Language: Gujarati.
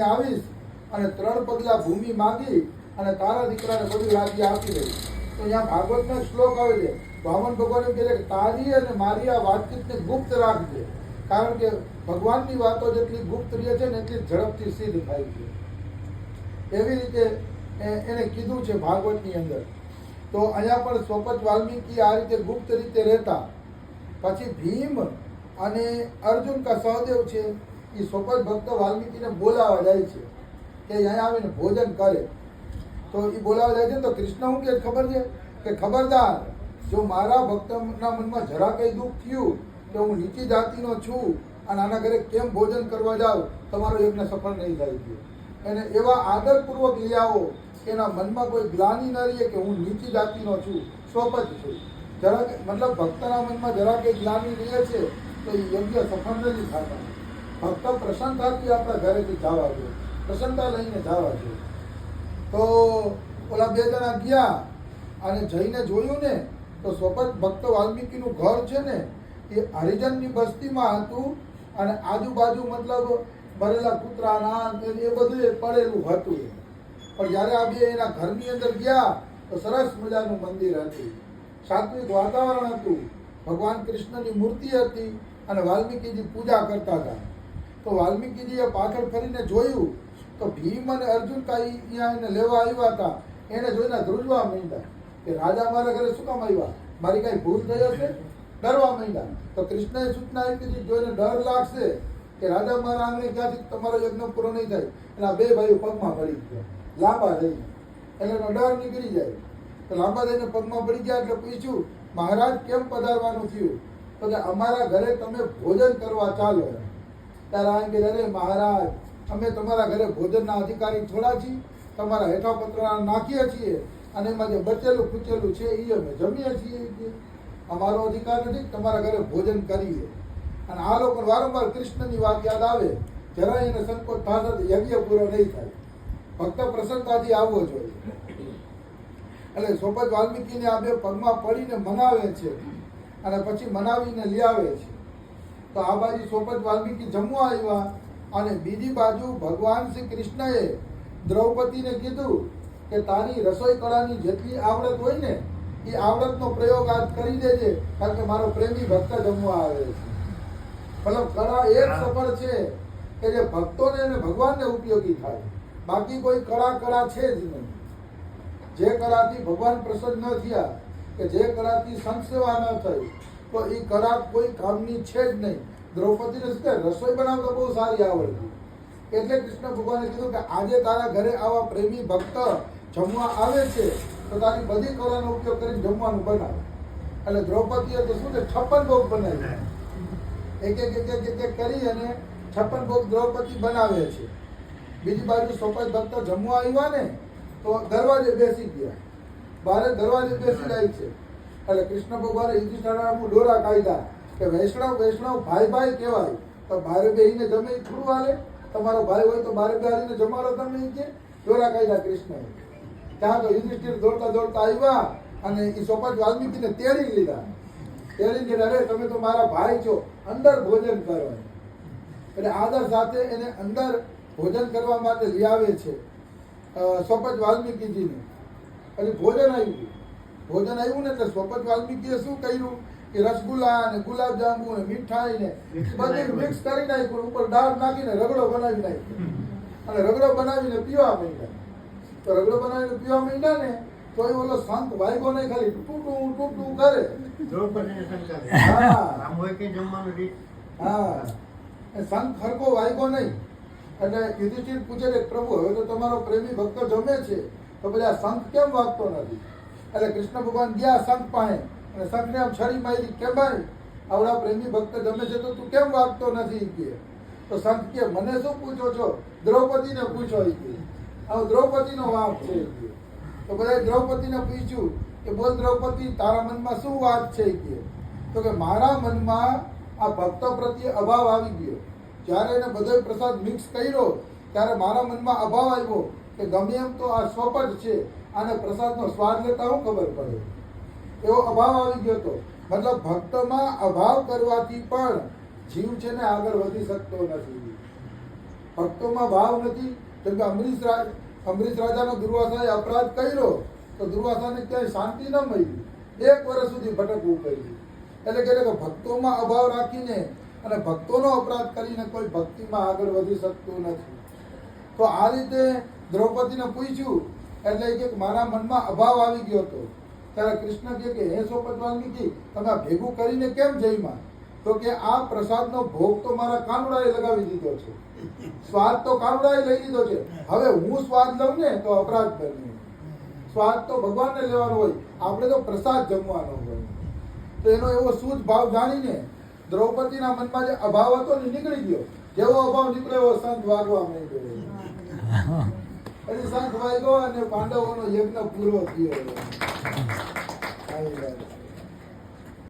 આવીશ અને 3 પગલા ભૂમિ માંગી અને તારા દીકરાને બધું રાજ્ય આપી દઈશ. તો અહીંયા ભાગવતનો શ્લોક આવે છે, વામન ભગવાન એમ કહે છે કે તારી અને મારી આ વાતચીતને ગુપ્ત રાખજે, કારણ કે ભગવાનની વાતો જેટલી ગુપ્ત રહે છે ને એટલી ઝડપથી સિદ્ધ થાય છે. એવી રીતે એને કીધું છે ભાગવતની અંદર. તો અહીંયા પણ સોપત વાલ્મીકી આ રીતે ગુપ્ત રીતે રહેતા. પછી ભીમ અને અર્જુન કા સહદેવ છે એ સોપત ભક્ત વાલ્મીકીને બોલાવા જાય છે કે અહીંયા આવીને ભોજન કરે. તો એ બોલાવા જાય છે તો કૃષ્ણ શું કે ખબર છે કે ખબરદાર, જો મારા ભક્તના મનમાં જરા કંઈ દુઃખ થયું કે હું નીચી જાતિનો છું અને આના ઘરે કેમ ભોજન કરવા જાઉં, તમારો યજ્ઞ સફળ નહીં થાય છે. એને એવા આદરપૂર્વક લઈ આવો કે એના મનમાં કોઈ ગ્લાનિ ન રહીએ કે હું નીચી જાતિનો છું, સોપત છું. જરા મતલબ ભક્તના મનમાં જરા કંઈ ગ્લાનિ રહે છે તો એ યજ્ઞ સફળ નથી થતા. ભક્ત પ્રસન્નતાથી આપણા ઘરેથી જવા જોઈએ, પ્રસન્નતા લઈને જવા જોઈએ. તો ઓલા 2 જણા ગયા અને જઈને જોયું ને તો સોપત ભક્ત વાલ્મીકીનું ઘર છે ને એ હરિજનની બસ્તીમાં હતું અને આજુબાજુ મતલબ ભરેલા કૂતરાના એ બધું પડેલું હતું. પણ જ્યારે આ 2 એના ઘરની અંદર ગયા તો સરસ મજાનું મંદિર હતું, સાત્વિક વાતાવરણ હતું, ભગવાન કૃષ્ણની મૂર્તિ હતી અને વાલ્મીકીજી પૂજા કરતા હતા. તો વાલ્મીકીજીએ પાછળ ફરીને જોયું તો ભીમ અને અર્જુન કાંઈ અહીંયા એને લેવા આવ્યા હતા. એને જોઈને ધ્રુજવા માંડ્યા કે રાજા મારા ઘરે શું કામ આવ્યા, મારી કાંઈ ભૂલ થઈ હશે, ડરવા માંડ્યા. તો કૃષ્ણએ સૂચના આપી હતી, જોઈને ડર લાગશે કે રાજા મારા આંગણે ક્યાંથી તમારો યજ્ઞ પૂરો નહીં થાય. એના 2 ભાઈઓ પગમાં પડી ગયા લાંબા થઈને, એટલે એનો ડર નીકળી જાય. તો લાંબા થઈને પગમાં પડી ગયા એટલે પૂછ્યું, મહારાજ કેમ પધારવાનું થયું? તો કે અમારા ઘરે તમે ભોજન કરવા ચાલો. ત્યારે આ કે અરે મહારાજ, અમે તમારા ઘરે ભોજનના અધિકારી થોડા છીએ, તમારા હેઠા પતરા નાખીએ છીએ અને એમાં જે બચેલું ખૂચેલું છે એ અમે જમીએ છીએ. અમારો અધિકાર નથી તમારા ઘરે ભોજન કરીએ. અને આ લોકો વારંવાર કૃષ્ણની વાત યાદ આવે, જરા એને સંકોચ થશે તો યજ્ઞ પૂરો નહીં થાય. ફક્ત પ્રસન્નતાથી આવવો જોઈએ. એટલે સોપત વાલ્મીકીને આ 2 પગમાં પડીને મનાવે છે અને પછી મનાવીને લઈ આવે છે. તો આ બાજુ સોપત વાલ્મીકી જમવા આવ્યા અને બીજી બાજુ ભગવાન શ્રી કૃષ્ણએ દ્રૌપદીને કીધું કે તારી રસોઈ કળાની જેટલી આવડત હોય ને એ આવડતનો પ્રયોગ આજ કરી દેજે, કારણ કે મારો પ્રેમી ભક્ત જમવા આવે છે. મતલબ કળા એ જ સફળ છે કે જે ભક્તોને અને ભગવાનને ઉપયોગી થાય. બાકી કોઈ કળા છે જ નહીં. જે કળાથી ભગવાન પ્રસન્ન ન થયા કે જે કળાથી સંત સેવા ન થઈ તો એ કળા કોઈ કામની છે જ નહીં. દ્રૌપદીને શું રસોઈ બનાવતા બહુ સારી આવડતી, એટલે કૃષ્ણ ભગવાને કીધું કે આજે તારા ઘરે આવા પ્રેમી ભક્ત જમવા આવે છે તો તારી બધી કળાનો ઉપયોગ કરીને જમવાનું બનાવે. એટલે દ્રૌપદીએ તો શું છે 56 ભોગ બનાવ્યા, એક કરી અને 56 ભોગ દ્રૌપદી બનાવે છે. બીજી બાજુ સોપત ભક્ત જમવા આવ્યા ને તો દરવાજે બેસી ગયા, બારે દરવાજે બેસી જાય છે. એટલે કૃષ્ણ ભગવાને યુધિષ્ઠિરને ડોરા કાઢ્યા કે વૈષ્ણવ ભાઈ કહેવાય, તો બારે બેહીને જમે થોડું હાલે, તમારો ભાઈ હોય તો બારે બેહીને જમાડો તમે કે ડોરા કાઢ્યા કૃષ્ણએ. ત્યાં તો યુધિષ્ઠિર દોડતા આવ્યા અને એ સોપત વાલ્મીકીને તેડી લીધા. તેડીને અરે તમે તો મારા ભાઈ છો, અંદર ભોજન કરો. એટલે આદર સાથે એને અંદર ભોજન કરવા માટે લઈ આવે છે સોપત વાલ્મીકીજીને. પછી ભોજન આવ્યું ને એટલે સોપત વાલ્મીકીએ શું કર્યું કે રસગુલ્લા ને ગુલાબજાંબુ ને મીઠાઈ ને બધું મિક્સ કરી નાખ્યું, ઉપર દાળ નાખીને રગડો બનાવી નાખ્યો અને રગડો બનાવીને પીવા માંડ્યા. તો રગડો બનાવીને પીવા માંડ્યા ને તો એ ઓલો શંખ વાગ્યો નહીં, ખાલી ટૂટું કરે. હા, શંખ હરકો વાગ્યો નહીં. એટલે યુધિષ્ઠિર પૂછે કે પ્રભુ હવે તો તમારો પ્રેમી ભક્ત જમે છે તો પછી આ શંખ કેમ વાગતો નથી? એટલે કૃષ્ણ ભગવાન ગયા શંખ પાસે અને શંખને આમ છરી મારી કે ભાઈ આવડા પ્રેમી ભક્ત જમે છે તો તું કેમ વાગતો નથી કે? તો શંખ કે મને શું પૂછો છો, દ્રૌપદીને પૂછો કે આવો દ્રૌપદીનો વાંક છે. તો બધા દ્રૌપદીને પૂછ્યું કે બોલ દ્રૌપદી તારા મનમાં શું વાત છે કે? તો કે મારા મનમાં આ ભક્ત પ્રત્યે અભાવ આવી ગયો. જ્યારે એને બધો પ્રસાદ મિક્સ કર્યો ત્યારે મારા મનમાં અભાવ આવ્યો કે ગમે એમ તો આ સોપત છે, આને પ્રસાદનો સ્વાદ લેતા હું ખબર પડે, એવો અભાવ આવી ગયો હતો. મતલબ ભક્તમાં અભાવ કરવાથી પણ જીવ છે ને આગળ વધી શકતો નથી. ભક્તોમાં ભાવ નથી. જેમ કે અંબરીશ રાજાનો દુર્વાસાએ અપરાધ કર્યો તો દુર્વાસાને ક્યાંય શાંતિ ન મળી, 1 વર્ષ સુધી ભટકવું પડ્યું. એટલે કે ભક્તોમાં અભાવ રાખીને અને ભક્તોનો અપરાધ કરીને કોઈ ભક્તિમાં આગળ વધી શકતું નથી. તો આ રીતે દ્રૌપદીને પૂછ્યું એટલે એ કે મારા મનમાં અભાવ આવી ગયો હતો. ત્યારે કૃષ્ણ કહે કે હે સોપતવાલ્મીકી, તમે આ ભેગું કરીને કેમ જઈમાં? તો કે આ પ્રસાદનો ભોગ તો મારા કાનુડાએ લગાવી દીધો છે, સ્વાદ તો કાનુડાએ લઈ લીધો છે, હવે હું સ્વાદ લઉં ને તો અપરાધ બને. સ્વાદ તો ભગવાનને લેવાનો હોય, આપણે તો પ્રસાદ જમવાનો હોય. તો એનો એવો શુદ્ધ ભાવ જાણીને દ્રૌપદીના મનમાં જે અભાવ હતો ને નીકળી ગયો. જેવો અભાવ નીકળ્યો એવો શંખ વાગવા માંડ્યો. પછી શંખ વાગ્યો અને પાંડવોનો યજ્ઞ પૂરો થયો.